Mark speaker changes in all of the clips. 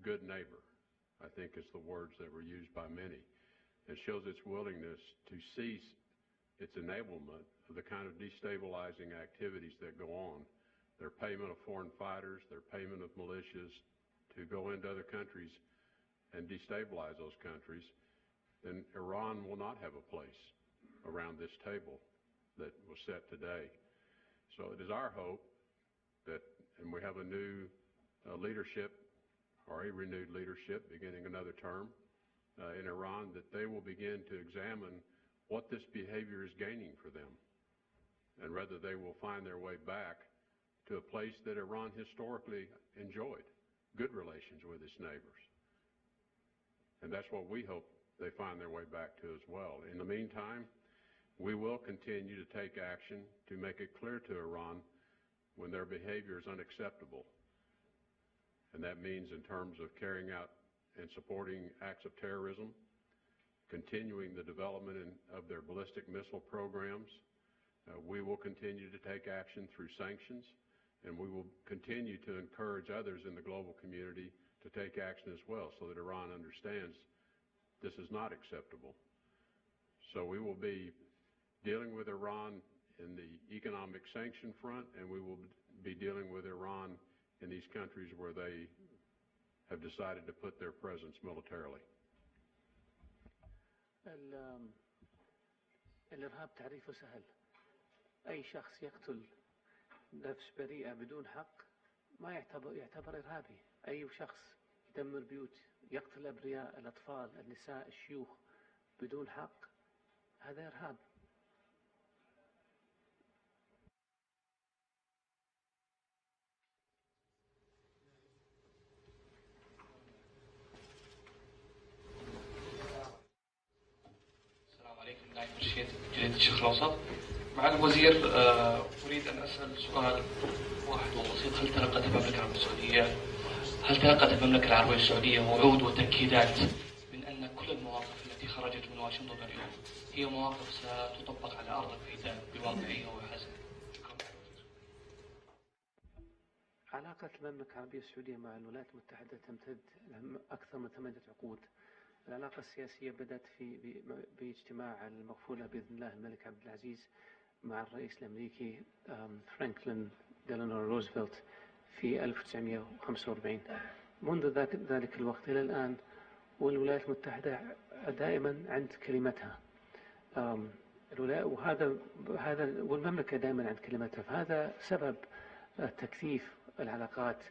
Speaker 1: good neighbor, I think is the words that were used by many. It shows its willingness to cease its enablement of the kind of destabilizing activities that go on, their payment of foreign fighters, their payment of militias to go into other countries and destabilize those countries, then Iran will not have a place around this table that was set today. So it is our hope that, and we have a new leadership, or a renewed leadership beginning another term in Iran, that they will begin to examine what this behavior is gaining for them, and whether they will find their way back to a place that Iran historically enjoyed, good relations with its neighbors. And that's what we hope they find their way back to as well. In the meantime, we will continue to take action to make it clear to Iran when their behavior is unacceptable. And that means in terms of carrying out and supporting acts of terrorism, continuing the development of their ballistic missile programs. We will continue to take action through sanctions, and we will continue to encourage others in the global community to take action as well, so that Iran understands this is not acceptable. So we will be dealing with Iran in the economic sanction front, and we will be dealing with Iran in these countries where they have decided to put their presence militarily.
Speaker 2: الإرهاب تعريفه سهل. أي شخص يقتل نفس بريئة بدون حق ما يعتبر إرهابي. أي شخص يدمر بيوت، يقتل الأبرياء، الأطفال، النساء، الشيوخ بدون حق، هذا إرهاب.
Speaker 3: السلام عليكم. نائب مرشد جريدة الشرق الأوسط. مع الوزير أريد أن أسأل سؤال واحد وبسيط. هل تلقت المملكة العربية السعودية وعود وتأكيدات من أن كل المواقف التي خرجت من واشنطن اليوم هي مواقف ستطبق على أرض الميدان بواقعية وحزم؟
Speaker 2: علاقة المملكة العربية السعودية مع الولايات المتحدة تمتد أكثر من 8 عقود. العلاقة السياسية بدأت باجتماع المغفولة بإذن الله الملك عبد العزيز مع الرئيس الأمريكي فرانكلين ديلانو روزفلت في 1945. منذ ذلك الوقت إلى الآن والولايات المتحدة دائما عند كلمتها، والمملكة دائما عند كلمتها. فهذا سبب تكثيف العلاقات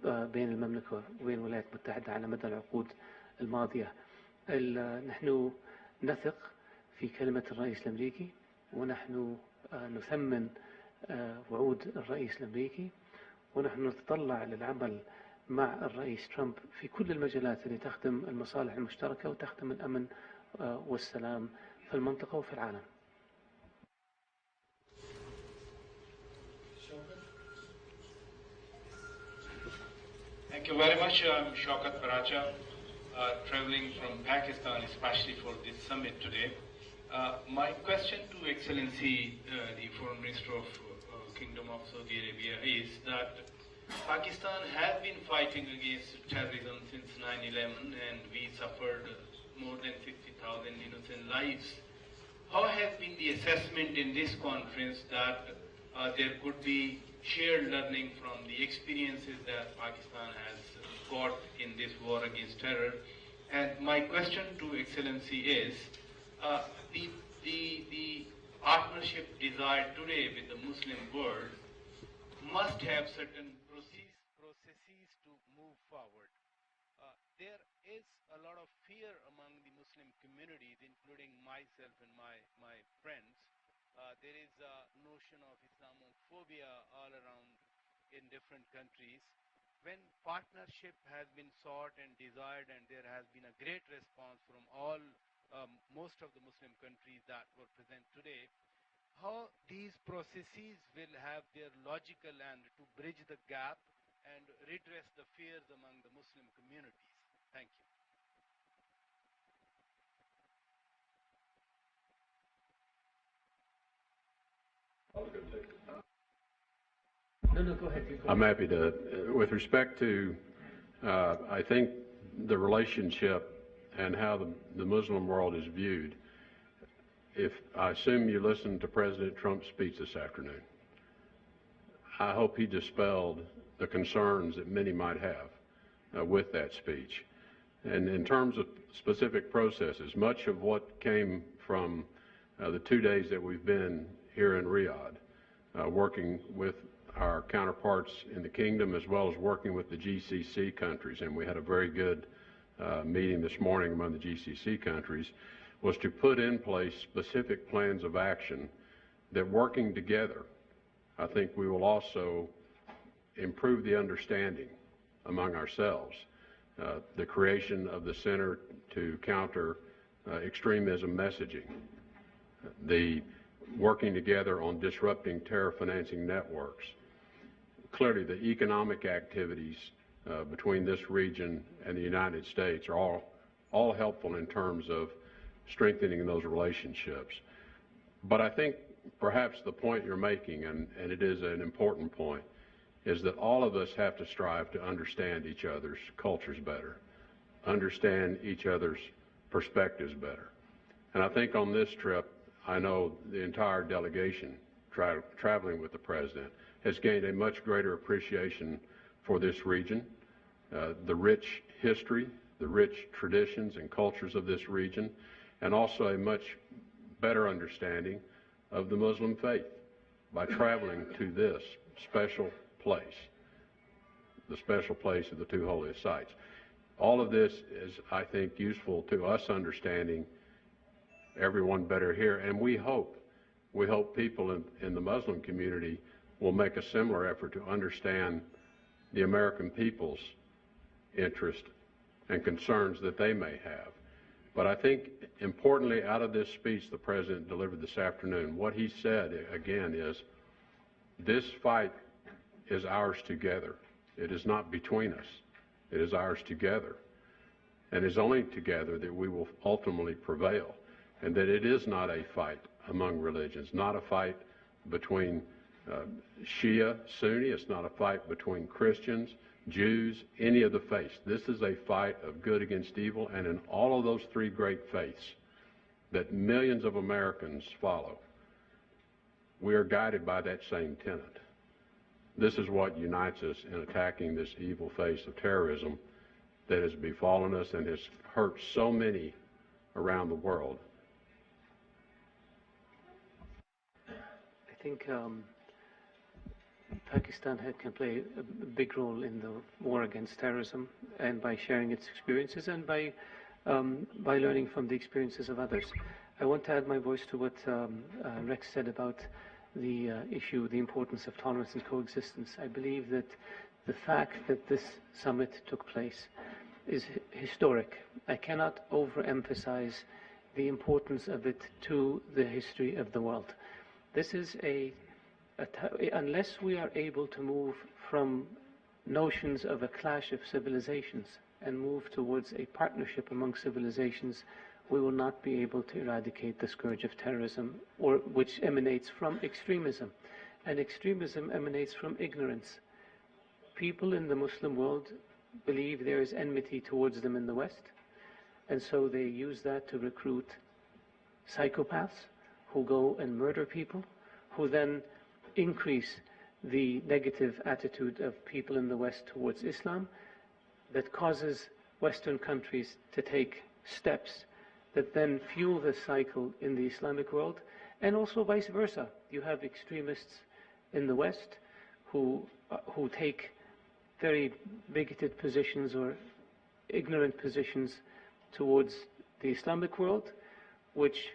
Speaker 2: بين المملكة وبين الولايات المتحدة على مدى العقود الماضية. نحن نثق في كلمة الرئيس الأمريكي، ونحن نثمن وعود الرئيس الأمريكي، ونحن نتطلع للعمل مع الرئيس ترامب في كل المجالات اللي تخدم المصالح المشتركة وتخدم الأمن والسلام في المنطقة وفي العالم.
Speaker 4: Thank you very much. I'm Shaukat Baracha, traveling from Pakistan, especially for this summit today. My question to Excellency, the Foreign Minister of Kingdom of Saudi Arabia, is that Pakistan has been fighting against terrorism since 9/11, and we suffered more than 60,000 innocent lives. How has been the assessment in this conference that there could be shared learning from the experiences that Pakistan has got in this war against terror? And my question to Excellency is, the partnership desired today with the Muslim world must have certain processes to move forward. There is a lot of fear among the Muslim communities, including myself and my friends. There is a notion of Islamophobia all around in different countries. When partnership has been sought and desired, and there has been a great response from most of the Muslim countries that were present today, how these processes will have their logical end to bridge the gap and redress the fears among the Muslim communities? Thank you.
Speaker 2: No, go ahead.
Speaker 1: I'm happy to. With respect to I think the relationship and how the Muslim world is viewed, if I assume you listened to President Trump's speech this afternoon, I hope he dispelled the concerns that many might have with that speech. And in terms of specific processes, much of what came from the 2 days that we've been here in Riyadh, working with our counterparts in the kingdom as well as working with the GCC countries, and we had a very good meeting this morning among the GCC countries, was to put in place specific plans of action that, working together, I think we will also improve the understanding among ourselves. The creation of the Center to Counter Extremism Messaging, the working together on disrupting terror financing networks. Clearly, the economic activities between this region and the United States are all helpful in terms of strengthening those relationships. But I think perhaps the point you're making, and it is an important point, is that all of us have to strive to understand each other's cultures better, understand each other's perspectives better. And I think on this trip, I know the entire delegation traveling with the President has gained a much greater appreciation for this region, the rich history, the rich traditions and cultures of this region, and also a much better understanding of the Muslim faith by traveling to this special place, the special place of the two holiest sites. All of this is, I think, useful to us understanding everyone better here, and we hope people in the Muslim community will make a similar effort to understand the American people's interest and concerns that they may have. But I think, importantly, out of this speech the President delivered this afternoon, what he said, again, is this fight is ours together. It is not between us. It is ours together. And it is only together that we will ultimately prevail. And that it is not a fight among religions, not a fight between Shia, Sunni. It's not a fight between Christians, Jews, any of the faiths. This is a fight of good against evil, and in all of those three great faiths that millions of Americans follow, we are guided by that same tenet. This is what unites us in attacking this evil face of terrorism that has befallen us and has hurt so many around the world.
Speaker 2: I think Pakistan can play a big role in the war against terrorism, and by sharing its experiences and by learning from the experiences of others. I want to add my voice to what Rex said about the issue, the importance of tolerance and coexistence. I believe that the fact that this summit took place is historic. I cannot overemphasize the importance of it to the history of the world. This is unless we are able to move from notions of a clash of civilizations and move towards a partnership among civilizations, we will not be able to eradicate the scourge of terrorism, which emanates from extremism. And extremism emanates from ignorance. People in the Muslim world believe there is enmity towards them in the West, and so they use that to recruit psychopaths who go and murder people, who then increase the negative attitude of people in the West towards Islam, that causes Western countries to take steps that then fuel the cycle in the Islamic world, and also vice versa. You have extremists in the West who take very bigoted positions or ignorant positions towards the Islamic world, which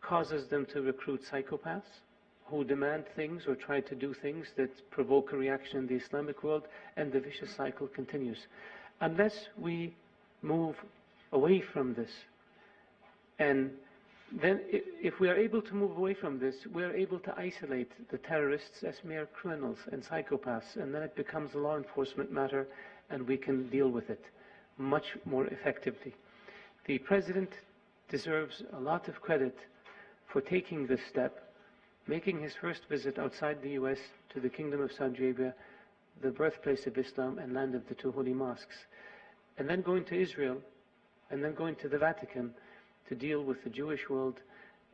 Speaker 2: causes them to recruit psychopaths who demand things or try to do things that provoke a reaction in the Islamic world, and the vicious cycle continues. Unless we move away from this, and then if we are able to move away from this, we are able to isolate the terrorists as mere criminals and psychopaths, and then it becomes a law enforcement matter, and we can deal with it much more effectively. The President deserves a lot of credit for taking this step, making his first visit outside the U.S. to the Kingdom of Saudi Arabia, the birthplace of Islam and land of the two holy mosques. and then going to Israel, and then going to the Vatican to deal with the Jewish world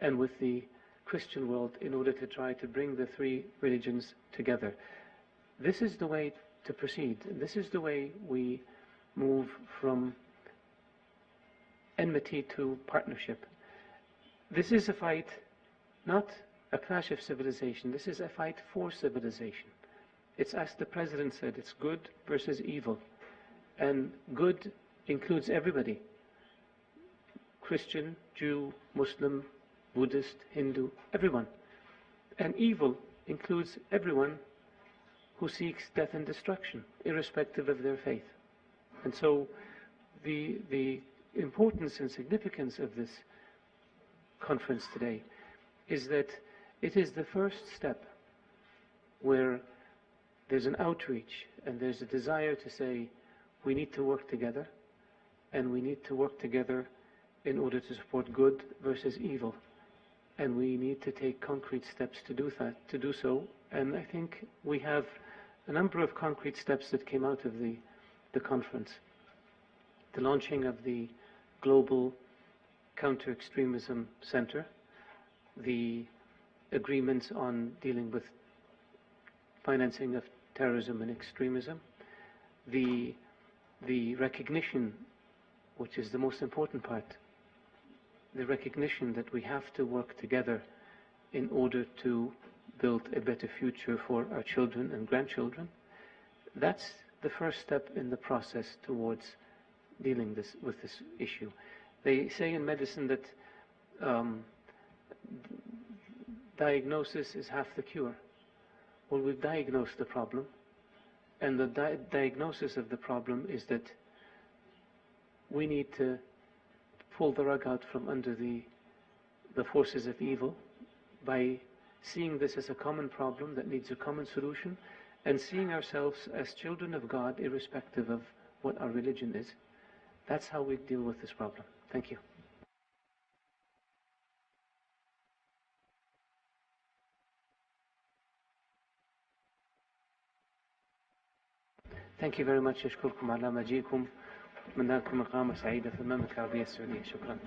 Speaker 2: and with the Christian world in order to try to bring the three religions together. This is the way to proceed. This is the way we move from enmity to partnership. This is a fight, not a clash of civilization. This is a fight for civilization. It's, as the President said, it's good versus evil. And good includes everybody. Christian, Jew, Muslim, Buddhist, Hindu, everyone. And evil includes everyone who seeks death and destruction, irrespective of their faith. And so the importance and significance of this conference today is that it is the first step where there's an outreach and there's a desire to say we need to work together, and we need to work together in order to support good versus evil. And we need to take concrete steps to do that, to do so. And I think we have a number of concrete steps that came out of the conference. The launching of the Global Counter-Extremism Center, the agreements on dealing with financing of terrorism and extremism, the recognition, which is the most important part, the recognition that we have to work together in order to build a better future for our children and grandchildren. That's the first step in the process towards dealing with this issue. They say in medicine that diagnosis is half the cure. Well, we've diagnosed the problem, and the diagnosis of the problem is that we need to pull the rug out from under the forces of evil by seeing this as a common problem that needs a common solution, and seeing ourselves as children of God irrespective of what our religion is. That's how we deal with this problem. Thank you. Thank you very much. أشكركم على مجيئكم. أتمنى لكم إقامة سعيدة في المملكة العربية السعودية. شكرا.